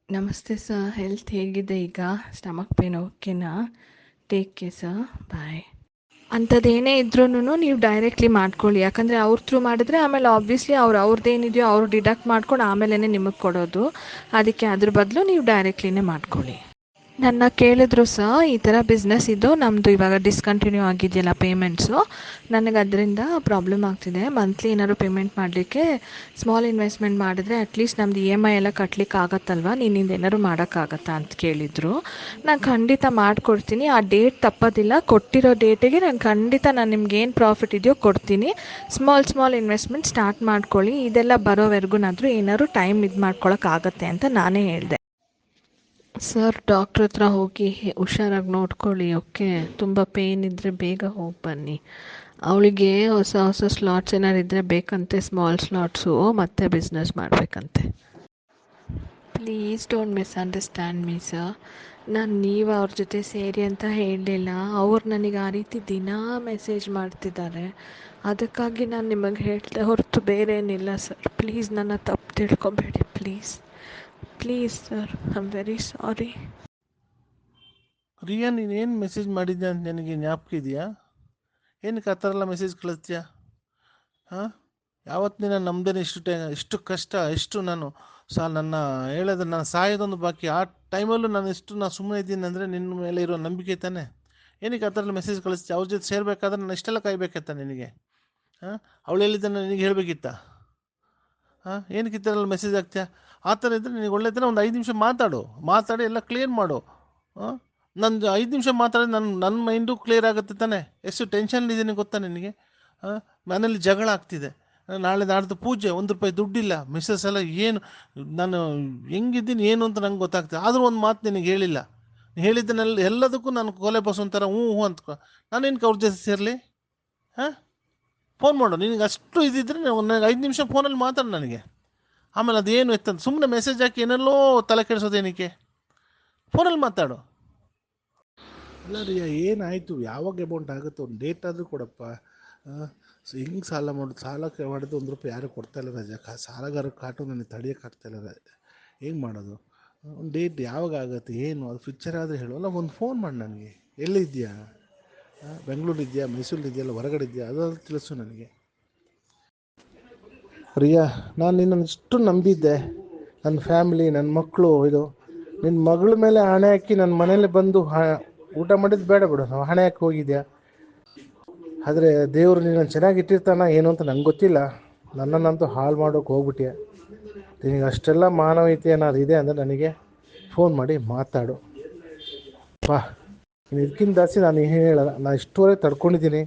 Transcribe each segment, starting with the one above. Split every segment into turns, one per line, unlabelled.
ನಮಸ್ತೆ sir. Health ಹೇಗಿದೆ ಈಗ? ಸ್ಟಮಕ್ ಪೇನ್ ಓಕೆನಾ? Take care sir. ಬಾಯ್. ಅಂಥದ್ದೇನೇ ಇದ್ರೂ ನೀವು ಡೈರೆಕ್ಟ್ಲಿ ಮಾಡ್ಕೊಳ್ಳಿ. ಯಾಕಂದರೆ ಅವ್ರ ಥ್ರೂ ಮಾಡಿದ್ರೆ ಆಮೇಲೆ ಆಬ್ವಿಯಸ್ಲಿ ಅವ್ರದ್ದೇನಿದೆಯೋ ಅವ್ರು ಡಿಡಕ್ಟ್ ಮಾಡ್ಕೊಂಡು ಆಮೇಲೆ ನಿಮಗೆ ಕೊಡೋದು. ಅದಕ್ಕೆ ಅದ್ರ ಬದಲು ನೀವು ಡೈರೆಕ್ಟ್ಲಿನೇ ಮಾಡ್ಕೊಳ್ಳಿ. ನನ್ನ ಕೇಳಿದ್ರು ಸಹ ಈ ಥರ ಬಿಸ್ನೆಸ್ ಇದು ನಮ್ಮದು ಇವಾಗ ಡಿಸ್ಕಂಟಿನ್ಯೂ ಆಗಿದೆಯಲ್ಲ ಪೇಮೆಂಟ್ಸು, ನನಗೆ ಅದರಿಂದ ಪ್ರಾಬ್ಲಮ್ ಆಗ್ತಿದೆ. ಮಂತ್ಲಿ ಏನಾದ್ರು ಪೇಮೆಂಟ್ ಮಾಡಲಿಕ್ಕೆ ಸ್ಮಾಲ್ ಇನ್ವೆಸ್ಟ್ಮೆಂಟ್ ಮಾಡಿದ್ರೆ ಅಟ್ಲೀಸ್ಟ್ ನಮ್ದು EMI ಎಲ್ಲ ಕಟ್ಲಿಕ್ಕೆ ಆಗತ್ತಲ್ವ, ನೀನಿಂದ ಏನಾದ್ರು ಮಾಡೋಕ್ಕಾಗತ್ತಾ ಅಂತ ಕೇಳಿದರು. ನಾನು ಖಂಡಿತ ಮಾಡಿಕೊಡ್ತೀನಿ. ಆ ಡೇಟ್ ತಪ್ಪೋದಿಲ್ಲ. ಕೊಟ್ಟಿರೋ ಡೇಟಿಗೆ ನಾನು ನಿಮ್ಗೆ ಏನು ಪ್ರಾಫಿಟ್ ಇದೆಯೋ ಕೊಡ್ತೀನಿ. ಸ್ಮಾಲ್ ಇನ್ವೆಸ್ಟ್ಮೆಂಟ್ ಸ್ಟಾರ್ಟ್ ಮಾಡ್ಕೊಳ್ಳಿ. ಇದೆಲ್ಲ ಬರೋವರೆಗೂನಾದರೂ ಏನಾದ್ರು ಟೈಮ್ ಇದು ಮಾಡ್ಕೊಳಕ್ಕಾಗತ್ತೆ ಅಂತ ನಾನೇ ಹೇಳಿದೆ. ಸರ್, ಡಾಕ್ಟ್ರ್ ಹತ್ರ ಹೋಗಿ ಹುಷಾರಾಗಿ ನೋಡ್ಕೊಳ್ಳಿ. ಓಕೆ, ತುಂಬ ಪೇಯ್ನ್ ಇದ್ದರೆ ಬೇಗ ಹೋಗಿ ಬನ್ನಿ. ಅವಳಿಗೆ ಹೊಸ ಸ್ಲಾಟ್ಸ್ ಏನಾರು ಇದ್ದರೆ ಬೇಕಂತೆ, ಸ್ಮಾಲ್ ಸ್ಲಾಟ್ಸು, ಮತ್ತೆ ಬಿಸ್ನೆಸ್ ಮಾಡಬೇಕಂತೆ. Please don't misunderstand me sir. ನೀವು ಅವ್ರ ಜೊತೆ ಸೇರಿ ಅಂತ ಹೇಳಲಿಲ್ಲ. ಅವ್ರು ನನಗೆ ಆ ರೀತಿ ದಿನಾ ಮೆಸೇಜ್ ಮಾಡ್ತಿದ್ದಾರೆ. ಅದಕ್ಕಾಗಿ ನಾನು ನಿಮಗೆ ಹೇಳ್ದೆ ಹೊರತು ಬೇರೆ ಏನಿಲ್ಲ ಸರ್. ಪ್ಲೀಸ್ ನನ್ನ ತಪ್ಪು ತಿಳ್ಕೊಬೇಡಿ. Please sir, I am very sorry.
Riya, ನೀನೇನು ಮೆಸೇಜ್ ಮಾಡಿದ್ಯಾ ಅಂತ ನನಗೆ ಜ್ಞಾಪಕ ಇದೆಯಾ? ಏನಕ್ಕೆ ಆ ಥರ ಎಲ್ಲ ಮೆಸೇಜ್ ಕಳಿಸ್ತೀಯಾ? ಹಾಂ, ಯಾವತ್ತು ನೀನು ನಮ್ಮದೇನೆ ಇಷ್ಟು ಕಷ್ಟ, ನಾನು ನನ್ನ ಹೇಳೋದು ನಾನು ಸಾಯೋದೊಂದು ಬಾಕಿ. ಆ ಟೈಮಲ್ಲೂ ನಾನು ಸುಮ್ಮನೆ ಇದ್ದೀನಿ ಅಂದರೆ ನಿನ್ನ ಮೇಲೆ ಇರೋ ನಂಬಿಕೆ ತಾನೆ. ಏನಕ್ಕೆ ಆ ಥರ ಎಲ್ಲ ಮೆಸೇಜ್ ಕಳಿಸ್ತೀಯ? ಅವ್ರ ಜೊತೆ ಸೇರಬೇಕಾದ್ರೆ ನಾನು ಇಷ್ಟೆಲ್ಲ ಕಾಯ್ಬೇಕತ್ತ ನಿನಗೆ? ಹಾಂ, ಅವಳು ಹೇಳಿದ್ದನ್ನು ನನಗೆ ಹೇಳಬೇಕಿತ್ತ? ಹಾಂ, ಏನಕ್ಕೆ ಈ ಥರ ಎಲ್ಲ ಮೆಸೇಜ್ ಆಗ್ತೀಯಾ? ಆ ಥರ ಇದ್ದರೆ ನಿನಗೆ ಒಳ್ಳೆಯದನ್ನ ಒಂದು 5 ನಿಮಿಷ ಮಾತಾಡಿ ಎಲ್ಲ ಕ್ಲಿಯರ್ ಮಾಡು. ಹಾಂ, ನಂದು 5 ನಿಮಿಷ ಮಾತಾಡಿ ನನ್ನ ಮೈಂಡು ಕ್ಲಿಯರ್ ಆಗುತ್ತೆ ತಾನೆ. ಎಷ್ಟು ಟೆನ್ಷನ್ಲಿದ್ದೀನಿ ಗೊತ್ತಾ ನಿನಗೆ? ಹಾಂ, ಮನೇಲಿ ಜಗಳ ಆಗ್ತಿದೆ. ನಾಳೆ ನಾಡ್ದು ಪೂಜೆ, ₹1 ದುಡ್ಡಿಲ್ಲ. ಮಿಸ್ಸಸ್ ಎಲ್ಲ ಏನು ನಾನು ಹೆಂಗಿದ್ದೀನಿ ಏನು ಅಂತ ನಂಗೆ ಗೊತ್ತಾಗ್ತದೆ. ಆದರೂ ಒಂದು ಮಾತು ನಿನಗೆ ಹೇಳಿಲ್ಲ. ಹೇಳಿದ್ದನ್ನೆಲ್ಲ ಎಲ್ಲದಕ್ಕೂ ನಾನು ಕೊಲೆ ಬಸ್ ಒಂಥರ ಹ್ಞೂ ಹ್ಞೂ ಅಂದ್ಕೊ. ನಾನೇನಕ್ಕೆ ಅವ್ರ ಜೊತೆ ಸೇರಲಿ? ಹಾಂ, ಫೋನ್ ಮಾಡು. ನಿನಗೆ ಅಷ್ಟು ಇದ್ದಿದ್ರೆ ನನಗೆ 5 ನಿಮಿಷ ಫೋನಲ್ಲಿ ಮಾತಾಡು ನನಗೆ. ಆಮೇಲೆ ಅದೇನು ಎತ್ತಂತ ಸುಮ್ಮನೆ ಮೆಸೇಜ್ ಹಾಕಿ ಏನೆಲ್ಲೋ ತಲೆ ಕೆಡಿಸೋದೇನಕ್ಕೆ? ಫೋನಲ್ಲಿ ಮಾತಾಡು. ಅಲ್ಲ ರೀ, ಏನಾಯಿತು? ಯಾವಾಗ ಅಮೌಂಟ್ ಆಗುತ್ತೆ? ಒಂದು ಡೇಟ್ ಆದರೂ ಕೊಡಪ್ಪ. ಹೆಂಗೆ ಸಾಲ ಮಾಡೋದು? ಮಾಡಿದ್ದು ₹1 ಯಾರು ಕೊಡ್ತಾಯಿಲ್ಲ ರಾಜ. ಸಾಲಗಾರ ಕಾಟು ನನಗೆ ತಡೆಯೋಕ್ಕಾಗ್ತಾಯಿಲ್ಲ. ಹೆಂಗೆ ಮಾಡೋದು? ಒಂದು ಡೇಟ್ ಯಾವಾಗ ಆಗುತ್ತೆ ಏನು? ಅದು ಫ್ಯೂಚರ್ ಆದರೆ ಹೇಳು. ಅಲ್ಲ, ಒಂದು ಫೋನ್ ಮಾಡಿ ನನಗೆ. ಎಲ್ಲಿದೆಯಾ? ಬೆಂಗಳೂರಿದೆಯಾ, ಮೈಸೂರಿದೆಯಾ, ಅಲ್ಲ ಹೊರಗಡೆ ಇದೆಯಾ? ಅದಾದರೂ ತಿಳಿಸು ನನಗೆ. ರಿಯಾ, ನಾನು ನಿನ್ನನ್ನು ಇಷ್ಟು ನಂಬಿದ್ದೆ. ನನ್ನ ಫ್ಯಾಮಿಲಿ, ನನ್ನ ಮಕ್ಕಳು, ನಿನ್ನ ಮಗಳ ಮೇಲೆ ಹಣೆ ಹಾಕಿ ನನ್ನ ಮನೇಲಿ ಬಂದು ಊಟ ಮಾಡಿದ್ದು ಬೇಡ ಬಿಡು, ನಾವು ಹಣೆ ಹಾಕಿ ಹೋಗಿದ್ಯಾ. ಆದರೆ ದೇವರು ನಿನ್ನನ್ನು ಚೆನ್ನಾಗಿಟ್ಟಿರ್ತಾನ ಏನು ಅಂತ ನಂಗೆ ಗೊತ್ತಿಲ್ಲ. ನನ್ನನ್ನಂತೂ ಹಾಳು ಮಾಡೋಕೆ ಹೋಗ್ಬಿಟ್ಯ. ನಿನಗೆ ಅಷ್ಟೆಲ್ಲ ಮಾನವೀಯತೆ ಏನಾದ್ರು ಇದೆ ಅಂದರೆ ನನಗೆ ಫೋನ್ ಮಾಡಿ ಮಾತಾಡು. ಬಾ, ನೀನು ಇದಕ್ಕಿಂತ ಜಾಸ್ತಿ ನಾನು ಏನು ಹೇಳಲ್ಲ. ನಾನು ಇಷ್ಟುವರೆಗೆ ತಡ್ಕೊಂಡಿದ್ದೀನಿ.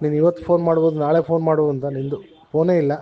ನೀನು ಇವತ್ತು ಫೋನ್ ಮಾಡ್ಬೋದು, ನಾಳೆ ಫೋನ್ ಮಾಡ್ಬೋದು ಅಂತ. ನಿಂದು ಫೋನೇ ಇಲ್ಲ.